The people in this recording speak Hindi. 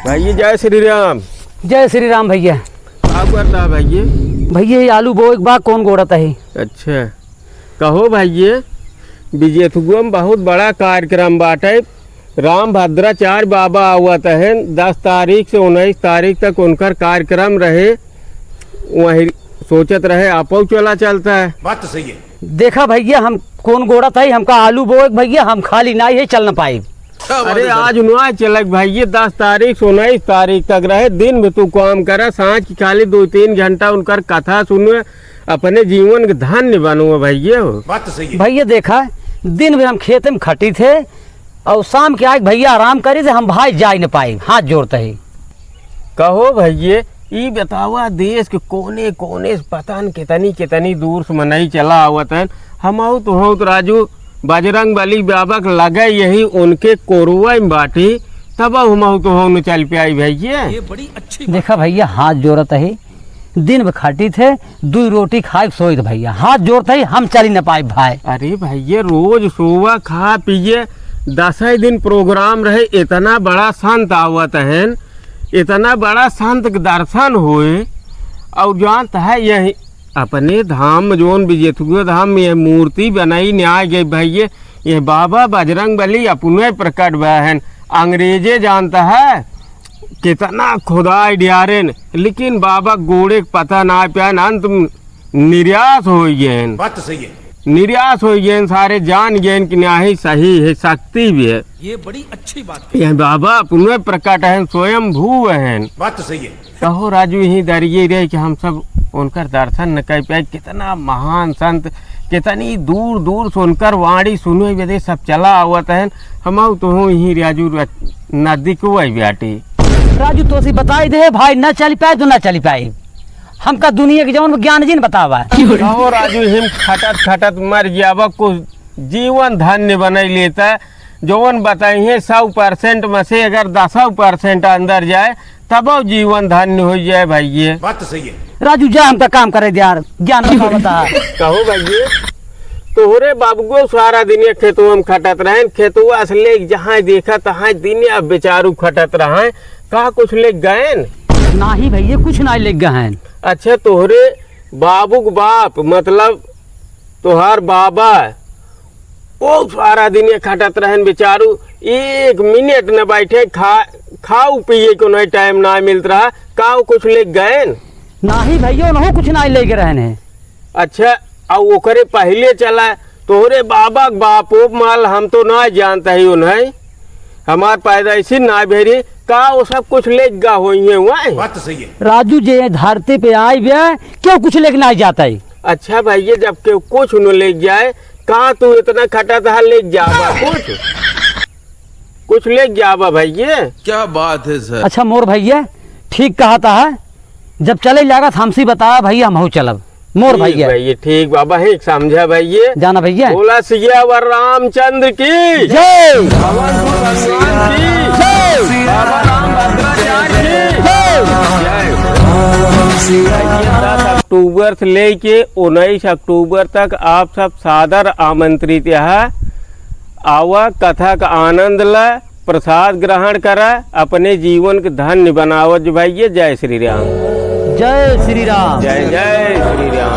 भैया जय श्री राम। जय श्री राम भैया। क्या करता है भैया? भैया ये आलू बोए के बाद कौन गोड़ता है? अच्छा कहो भैया, विजेथुआ में बहुत बड़ा कार्यक्रम बाटे। राम भद्राचार्य बाबा आवत है 10 तारीख से 19 तारीख तक उनका कार्यक्रम रहे। वही सोचत रहे आपो चला चलता है। बात तो सही है। देखा भैया हम कौन गोड़त है, हमका आलू बोए भैया, हम खाली नहीं है चल न पाए। अरे आज ना चलक भैया, 10 तारीख से 19 तारीख तक रहे। दिन में तू काम करा, सांझ की खाली 2-3 घंटा उनकर कथा सुनो, अपने जीवन के धन्य बनो भैया। बात तो सही है भैया। देखा दिन में हम खेत में खटी थे और शाम के आए भैया आराम करी थे, हम भाई जा न पाए, हाथ जोड़ते ही। कहो भैया, ये बतावा देश के कोने कोने से पता न कितनी दूर से मनई चला आवत है। हम तो राजू बजरंग बली बाबा के लगे यही उनके कोरुआ में बाटी, तब हम तो चल पे आई भैया। ये बड़ी अच्छी देखा भैया हाथ जोड़त है, दिन में खाटी थे 2 रोटी खाए सोई थे भैया, हाथ जोड़ते ही हम चली न पाए भाई। अरे भैया रोज सोवा खा पिए, 10 दिन प्रोग्राम रहे। इतना बड़ा संत आवत है, इतना बड़ा संत के दर्शन हुए। और जानता है यही अपने धाम में जोन विजेथुआ धाम में यह मूर्ति बनाई न्याय गई भैया। ये बाबा बजरंग बली अपने प्रकट हुआ है। अंग्रेजे जानता है कितना खुदाई डियारेन, लेकिन बाबा गोड़े पता ना पाया, अंत निर्यास हो गए। बात तो सही है। निर्यास हो गए, सारे जान गए कि नहीं सही है, शक्ति भी है। ये बड़ी अच्छी बात है। यह बाबा पुनः प्रकट है, स्वयं भू है। बात तो सही है। कहो राजू यही दरिए रहे कि हम सब उनकर दर्शन न कर पाए। कितना महान संत, कितनी दूर दूर से उनकर वाणी सुनो वे सब चला आवत है। हम तो यही राजू नदी को वही बेटी। राजू तो सी बताई दे भाई, न चल पाए तो न चल पाए, हमका दुनिया के जवन ज्ञान जी न बतावा। कहो राजू हिम खटत खटत मर जावा, कुछ जीवन धन्य बनाई लेता है। जौन बताइए 100% में से अगर 10% अंदर जाए तब जीवन धन्य हो जाए भैया। बात तो सही है। राजू जा हमका काम करे यार, ज्ञान बता। कहो भैया, तोहरे बाबू सारा दिन खेतुआ में खटत रहे, खेतुआ से ले जहाँ देखा तहाँ दिन अब बेचारू खटत रहे। कहा कुछ ले गए? नहीं भैया कुछ नहीं ले गए हैं। अच्छा तोहरे बाबू के बाप मतलब तोहार बाबा, वो सारा दिन खटत रहे बेचारू, 1 मिनट न बैठे, खाऊ पिए को नहीं टाइम ना मिलता रहा। का कुछ ले गए? नहीं भैया उन्हों कुछ नहीं ले के रहने। अच्छा और ओकरे पहले चला तोहरे बाबा के बापो माल, हम तो ना जानता ही उन्हें, हमार पैदाइशी ना भेरी। का वो सब कुछ ले गा हुई है? बात तो सही है। राजू जे धरती पे आए हुए क्यों कुछ लेके नहीं जाता है? अच्छा भैया, जब के कुछ न ले जाए, कहा तू इतना खटा था ले जावा, कुछ ले जावा भैया। क्या बात है सर। अच्छा मोर भैया ठीक कहा था, जब चले जाएगा हमसे बताया भैया, हम हो चलब। मोर भैया ठीक बाबा है, समझा भैया। जाना भैया। बोला सियावर रामचंद्र की जय, अक्टूबर से लेके 19 अक्टूबर तक आप सब सादर आमंत्रित है। आवा कथा का आनंद ला, प्रसाद ग्रहण करा, अपने जीवन के धन्य बनावत भैया। जय श्री राम। जय श्री राम। जय जय श्री राम।